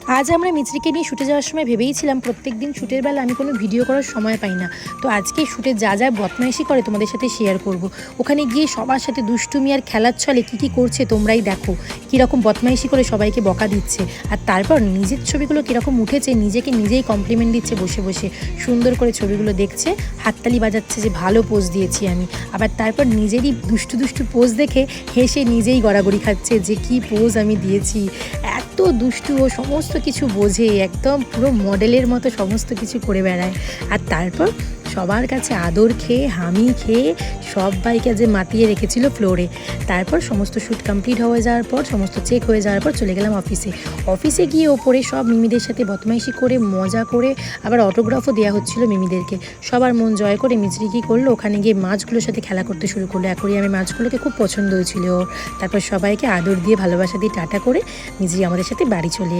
আজ আমরা মিছরিকে নিয়ে শুটে যাওয়ার সময় ভেবেইছিলাম প্রত্যেক দিন শুটের বেলা আমি কোনো ভিডিও করার সময় পাই না, তো আজকে শুটে যা যা বদমাইশি করে তোমাদের সাথে শেয়ার করব। ওখানে গিয়ে সবার সাথে দুষ্টুমি আর খেলার ছলে কী করছে তোমরাই দেখো, কীরকম বদমাইশি করে সবাইকে বকা দিচ্ছে, আর তারপর নিজের ছবিগুলো কীরকম উঠেছে নিজেকে নিজেই কমপ্লিমেন্ট দিচ্ছে বসে বসে, সুন্দর করে ছবিগুলো দেখছে, হাততালি বাজাচ্ছে যে ভালো পোজ দিয়েছি আমি, আবার তারপর নিজেরই দুষ্টু দুষ্টু পোজ দেখে হেসে নিজেই গড়াগড়ি খাচ্ছে যে কি পোজ আমি দিয়েছি। এত দুষ্টু ও সমস্ত কিছু বোঝে, একদম পুরো মডেলের মতো সমস্ত কিছু করে বেড়ায়। আর তারপর সবার কাছে আদর খেয়ে হামি খেয়ে সবাইকে যে মাতিয়ে রেখেছিল ফ্লোরে। তারপর সমস্ত শ্যুট কমপ্লিট হয়ে যাওয়ার পর, সমস্ত চেক হয়ে যাওয়ার পর চলে গেলাম অফিসে গিয়ে ওপরে সব মিমিদের সাথে বদমাইশি করে মজা করে আবার অটোগ্রাফও দেওয়া হচ্ছিল মিমিদেরকে। সবার মন জয় করে মিছরি কী করলো, ওখানে গিয়ে মাছগুলোর সাথে খেলা করতে শুরু করলো। অ্যাকোরিয়ামে মাছগুলোকে খুব পছন্দ হয়েছিল। তারপর সবাইকে আদর দিয়ে ভালোবাসা দিয়ে টাটা করে মিছরি আমাদের সাথে বাড়ি চলে